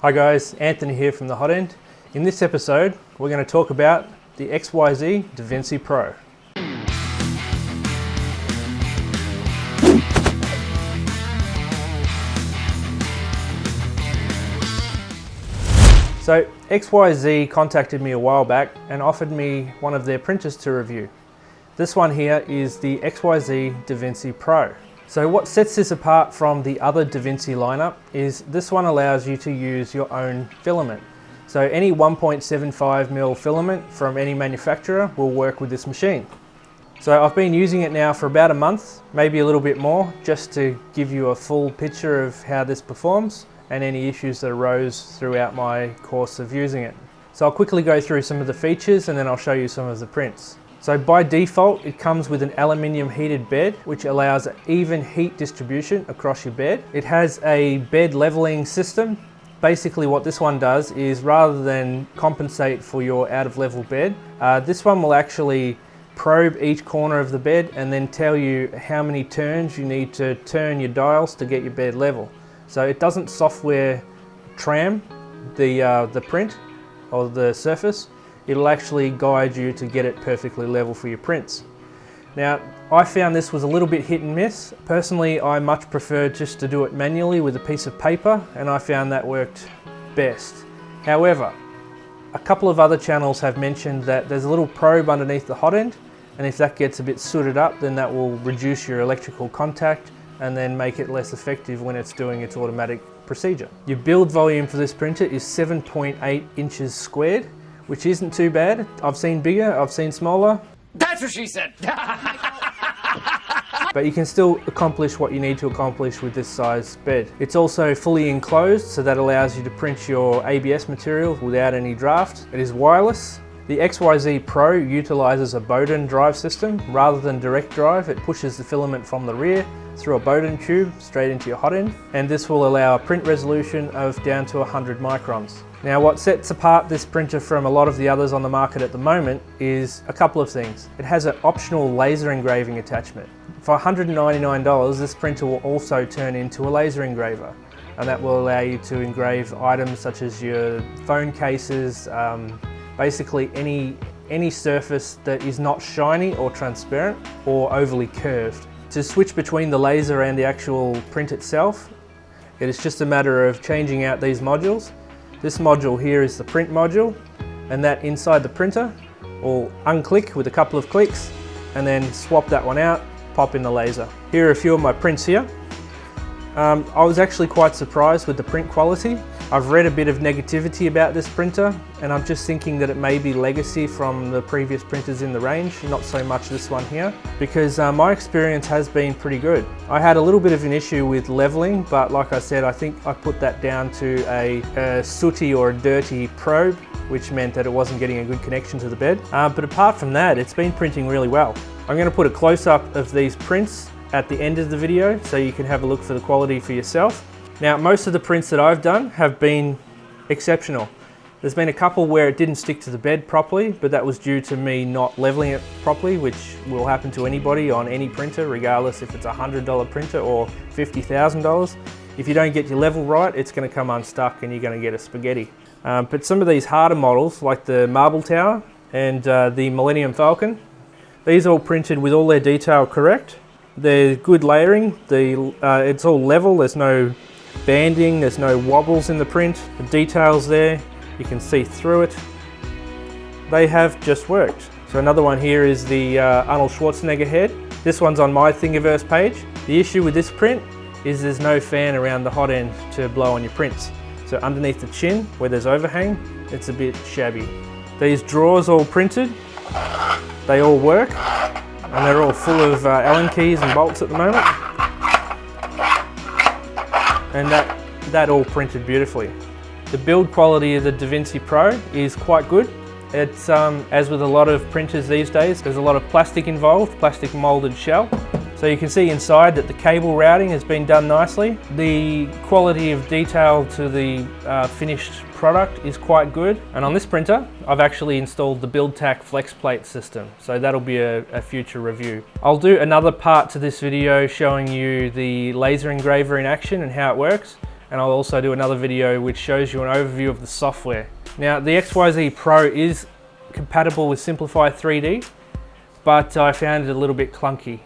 Hi guys, Anthony here from the Hot End. In this episode, we're going to talk about the XYZ Da Vinci Pro. So XYZ contacted me a while back and offered me one of their printers to review. This one here is the XYZ Da Vinci Pro. So what sets this apart from the other Da Vinci lineup is this one allows you to use your own filament. So any 1.75mm filament from any manufacturer will work with this machine. So I've been using it now for about a month, maybe a little bit more, just to give you a full picture of how this performs and any issues that arose throughout my course of using it. So I'll quickly go through some of the features and then I'll show you some of the prints. So by default, it comes with an aluminium heated bed, which allows even heat distribution across your bed. It has a bed leveling system. Basically what this one does is, rather than compensate for your out of level bed, this one will actually probe each corner of the bed and then tell you how many turns you need to turn your dials to get your bed level. So it doesn't software tram the print or the surface. It'll actually guide you to get it perfectly level for your prints. Now, I found this was a little bit hit and miss. Personally, I much preferred just to do it manually with a piece of paper, and I found that worked best. However, a couple of other channels have mentioned that there's a little probe underneath the hot end, and if that gets a bit sooted up, then that will reduce your electrical contact and then make it less effective when it's doing its automatic procedure. Your build volume for this printer is 7.8 inches squared, which isn't too bad. I've seen bigger, I've seen smaller. That's what she said! But you can still accomplish what you need to accomplish with this size bed. It's also fully enclosed, so that allows you to print your ABS material without any draft. It is wireless. The XYZ Pro utilizes a Bowden Drive system. Rather than direct drive, it pushes the filament from the rear through a Bowden tube straight into your hot end, and this will allow a print resolution of down to 100 microns. Now, what sets apart this printer from a lot of the others on the market at the moment is a couple of things. It has an optional laser engraving attachment. For $199, this printer will also turn into a laser engraver, and that will allow you to engrave items such as your phone cases, basically any surface that is not shiny or transparent or overly curved. To switch between the laser and the actual print itself, it is just a matter of changing out these modules. This module here is the print module, and that inside the printer will unclick with a couple of clicks and then swap that one out, pop in the laser. Here are a few of my prints here. I was actually quite surprised with the print quality. I've read a bit of negativity about this printer, and I'm just thinking that it may be legacy from the previous printers in the range, not so much this one here, because my experience has been pretty good. I had a little bit of an issue with leveling, but like I said, I think I put that down to a sooty or a dirty probe, which meant that it wasn't getting a good connection to the bed. But apart from that, it's been printing really well. I'm going to put a close-up of these prints at the end of the video so you can have a look for the quality for yourself. Now, most of the prints that I've done have been exceptional. There's been a couple where it didn't stick to the bed properly, but that was due to me not leveling it properly, which will happen to anybody on any printer, regardless if it's a $100 printer or $50,000. If you don't get your level right, it's going to come unstuck and you're going to get a spaghetti. But some of these harder models, like the Marble Tower and the Millennium Falcon, these are all printed with all their detail correct. They're good layering, it's all level, there's no banding, there's no wobbles in the print. The details there, you can see through it. They have just worked. So another one here is the Arnold Schwarzenegger head. This one's on my Thingiverse page. The issue with this print is there's no fan around the hot end to blow on your prints. So underneath the chin, where there's overhang, it's a bit shabby. These drawers all printed, they all work, and they're all full of Allen keys and bolts at the moment. And that all printed beautifully. The build quality of the Da Vinci Pro is quite good. It's, as with a lot of printers these days, there's a lot of plastic involved, plastic molded shell. So you can see inside that the cable routing has been done nicely. The quality of detail to the finished product is quite good. And on this printer, I've actually installed the BuildTac flex plate system. So that'll be a future review. I'll do another part to this video showing you the laser engraver in action and how it works. and I'll also do another video which shows you an overview of the software. Now the XYZ Pro is compatible with Simplify 3D, but I found it a little bit clunky.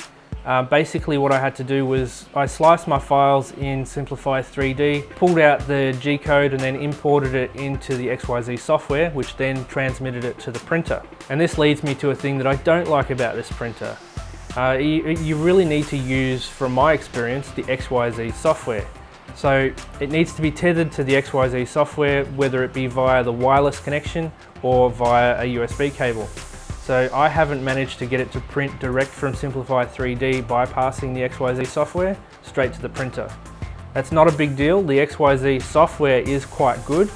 Basically what I had to do was I sliced my files in Simplify 3D, pulled out the G-code and then imported it into the XYZ software, which then transmitted it to the printer. And this leads me to a thing that I don't like about this printer. You really need to use, from my experience, the XYZ software. So it needs to be tethered to the XYZ software, whether it be via the wireless connection or via a USB cable. So I haven't managed to get it to print direct from Simplify 3D bypassing the XYZ software straight to the printer. That's not a big deal. The XYZ software is quite good,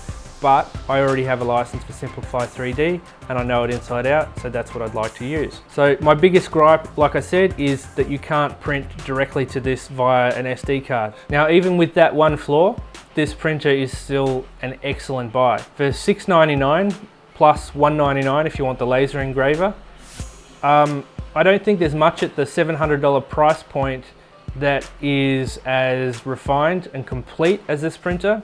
but I already have a license for Simplify 3D and I know it inside out, so that's what I'd like to use. So my biggest gripe, like I said, is that you can't print directly to this via an SD card. Now, even with that one flaw, this printer is still an excellent buy. For $6.99 plus $1.99 if you want the laser engraver. I don't think there's much at the $700 price point that is as refined and complete as this printer.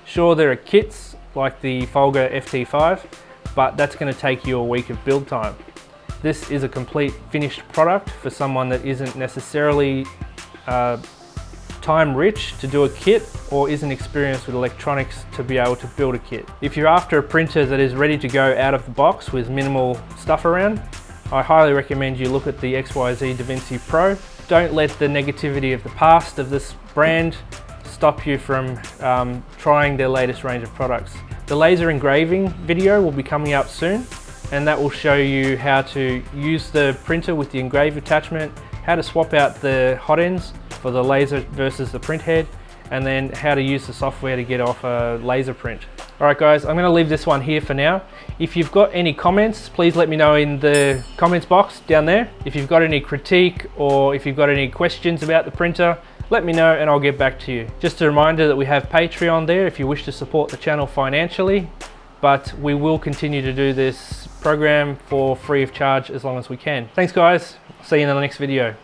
Sure, there are kits like the Folger FT5, but that's going to take you a week of build time. This is a complete finished product for someone that isn't necessarily time rich to do a kit or isn't experienced with electronics to be able to build a kit. If you're after a printer that is ready to go out of the box with minimal stuff around, I highly recommend you look at the XYZ Da Vinci Pro. Don't let the negativity of the past of this brand stop you from trying their latest range of products. The laser engraving video will be coming up soon, and that will show you how to use the printer with the engrave attachment, how to swap out the hot ends for the laser versus the print head, and then how to use the software to get off a laser print. Alright guys, I'm going to leave this one here for now. If you've got any comments, please let me know in the comments box down there. If you've got any critique or if you've got any questions about the printer, let me know and I'll get back to you. Just a reminder that we have Patreon there if you wish to support the channel financially, but we will continue to do this program for free of charge as long as we can. Thanks guys, see you in the next video.